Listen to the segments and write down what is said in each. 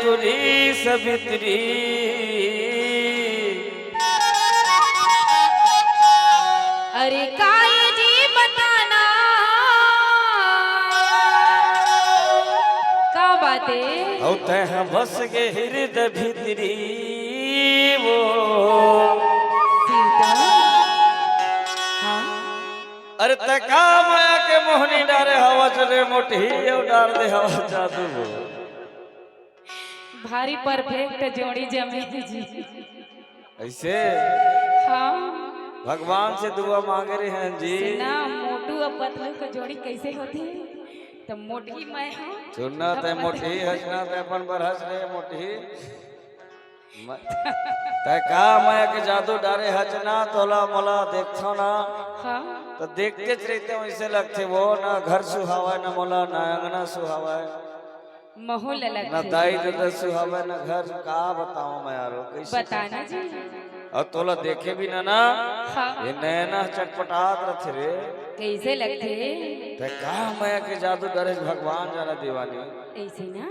तुरी सवित्री अरे काय जी बताना का बातें होते हैं बस के हृदय भीतरी वो सीता हाँ अरे तका माया के मोहनी डारे हवा चले मोटी ये डार दे हवा जादू भारी परफेक्ट जोड़ी जमे जी ऐसे हाँ भगवान से दुआ मांगे रहे हैं जी ना मोटू और पतलू की जोड़ी कैसे होती है तो मोटी मैं हूँ सुनना ते मोटी हंसना ते अपन पर हंस रहे मोटी ते का माया के जादू डारे हंसना तोला मोला देखो ना हाँ तो देखते रहते वैसे लगते वो ना घर सुहावा ना मोला ना अंगना सुहावा माहौल अलग ना है। दाई दादा सुहावा ना घर का बताऊं मैं यारो कैसे बताना जी और तोला देखे भी ना हाँ ये नैना चटपटात रथे रे कैसे लगते ते का माया के जादू डरे भगवान जाना दीवानी ऐसे ना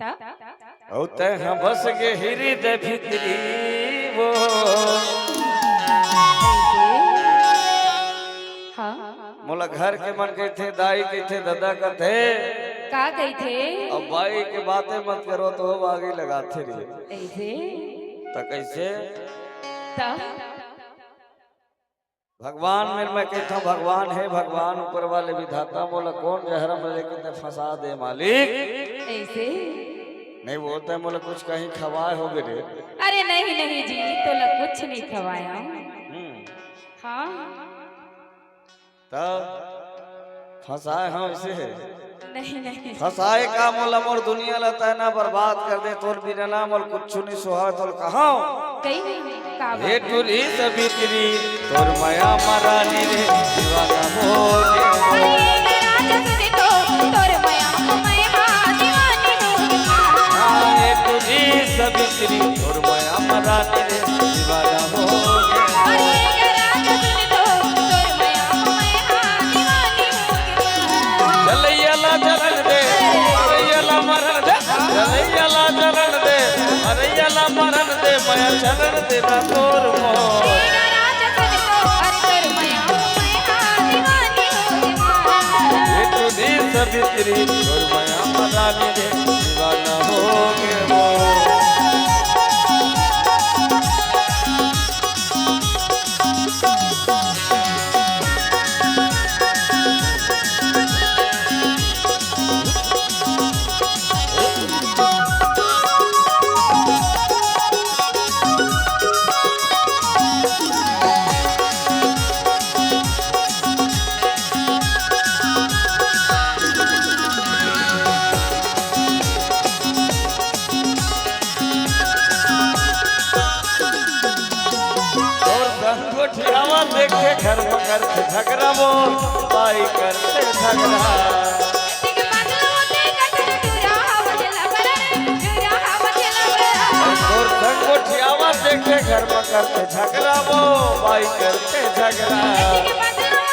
तब होते हैं बस के हृदय भीतरी वो हाँ मोला घर के मन के थे दाई के थे दादा का थे का गई थे अब भाई के बातें मत करो तो वो आगे लगाते रहिए ऐसे तो कैसे तब भगवान में मैं कहता हूँ भगवान है भगवान ऊपर वाले विधाता बोला कौन जहरम लेके फंसा दे मालिक ऐसे नहीं वो होता है बोला कुछ कहीं खवाए हो गए अरे नहीं नहीं जी तो कुछ नहीं खवाया हाँ तब फंसाए हम इसे नहीं नहीं फंसाए का मोला मोर दुनिया लता है ना बर्बाद कर दे तोर बिना ना मोल कुछ नहीं सुहा तोल कहा कहीं का हे टूरी सवित्री तोर माया मरानी रे दीवाना मोगे हे टूरी सवित्री तोर माया मरानी रे दीवाना मोगे जलैयाला जलन दे अरैयाला मरण दे जलैयाला जलन दे अरैयाला मरण दे माया चरण दे ना तोर मोर ये तुझी सवित्री तोर माया मरानी रे दीवाना होगे मोर देखे घर में करते झगड़ा बोल बाई करते झगड़ा और संगोठियावा देखे घर में करते झगड़ा बोल बाई करते झगड़ा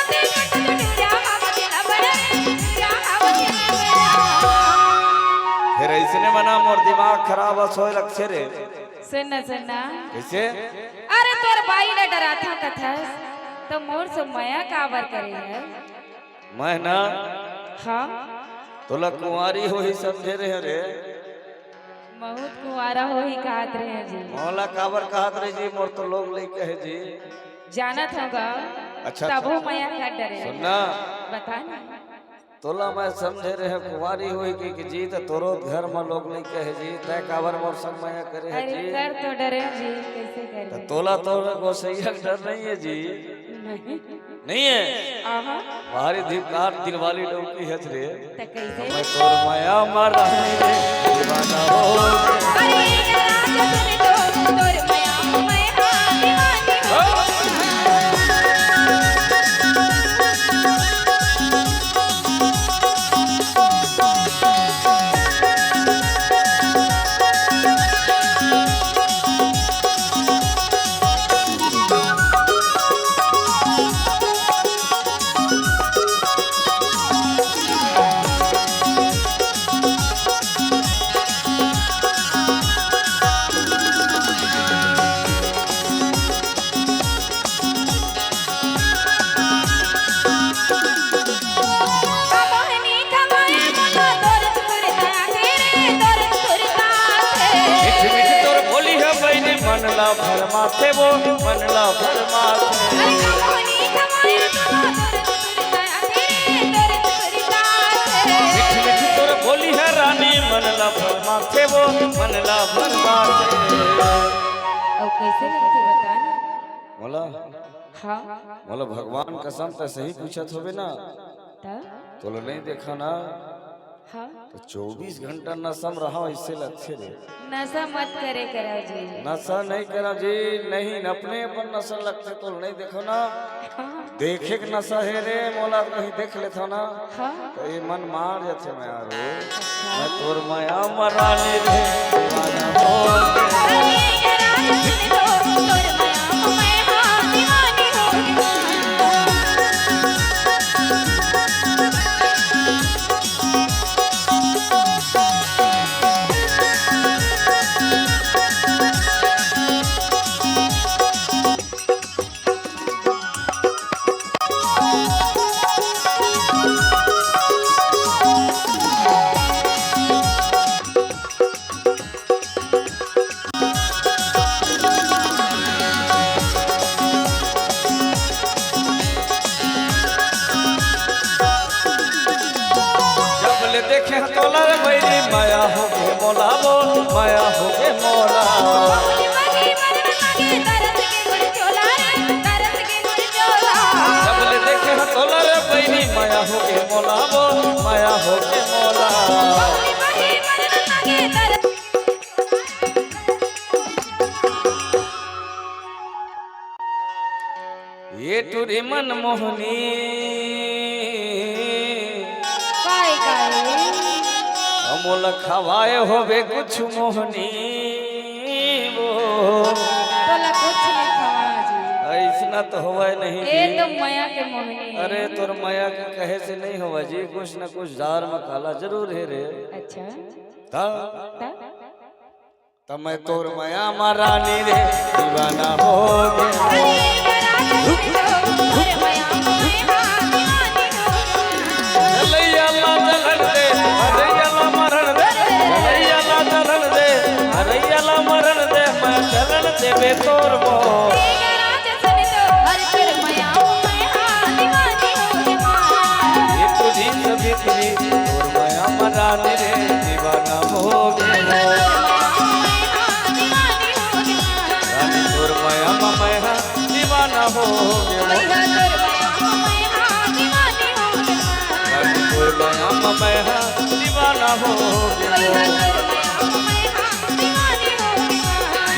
फिर इसने मना मोर दिमाग खराब सोए लक्ष्य रे सुनना सुनना कैसे अरे तोर बाई ने डरा था कथा तो मोर से माया काबर करे है मैं ना हाँ तोला कुंवारी हो ही समझे रहे रे बहुत कुंवारा हो ही कहत रहे जी मोला काबर कहत रहे जी मोर तो लोग ले कहे जी जानत होगा अच्छा तब वो माया का डरे सुनना बता ना तोला मैं समझे रहे कुंवारी हुई कि जी तो तोरो घर में लोग नहीं कहे जी तय काबर मोर सब माया करे है अरे जी कर तो डरे जी कैसे तो करे तोला तो गोसैया का डर नहीं है जी नहीं नहीं है आहा भारी धिकार दिल वाली डोकी है रे तो कैसे मैं तोर माया मार रही रे दीवाना हो अरे राजा सुन तो तोर माया मैं दीवानी हो मनला भर माथे वो मनला भर माथे अरे कमोनी कमाया मिठ मिठ तोर बोली है रानी मनला भर माथे वो मनला भर माथे और कैसे लगते बताना बोला हाँ बोला भगवान कसम तो सही पूछत होबे ना तब तो नहीं देखा ना हाँ तो 24 घंटा नशम रहा इससे लक्ष्य रे नशा मत करे करा जी नशा नहीं करा जी नहीं अपने अपन नशा लगते तो नहीं देखो ना हाँ देखे के नशा है रे मोला कहीं देख लेता ना हाँ तो ये मन मार जाते मैं यार मैं तोर माया मरानी रे दीवाना हो अरे ये राज सुन लो तोर माया मैं हाँ दीवानी हो देखे तोला रे बैरी माया हो गे मोला वो माया हो गे मोला बाबूली मांगे मरन मांगे तरस के गुड़ चोला रे तरस के गुड़ चोला सबले देखे तोला रे बैरी माया हो गे मोला वो माया हो गे मोला बाबूली मांगे मरन मांगे तरस ये टूरी मन मोहनी काय काय अमोल खवाए होवे कुछ मोहनी वो बोला कुछ नहीं खावा जी ऐसना तो होवे नहीं ये जी। तो माया के मोहनी अरे तोर माया के कहे से नहीं होवा जी कुछ न कुछ जार में काला जरूर है रे अच्छा ता ता तब मैं तोर माया मारानी रे दीवाना हो गया अरे ये राज सुन लो तोर माया मैं हाँ दीवानी हो लैया ला जलन दे अरैया ला मरण दे लैया ला जलन दे अरैया ला मरण दे मैं चलन दे बे तोर मोह ये राज सुन लो हर तोर माया मैं हाँ दीवानी हो ये तुझी सभी तेरी तोर माया मरानी रे दीवाना हो गया रानी तोर माया मैं हाँ दीवाना हो गया रानी तोर माया मैं हाँ दीवाना हो गया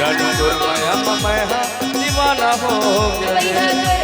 रानी तोर माया मैं हाँ दीवाना हो गया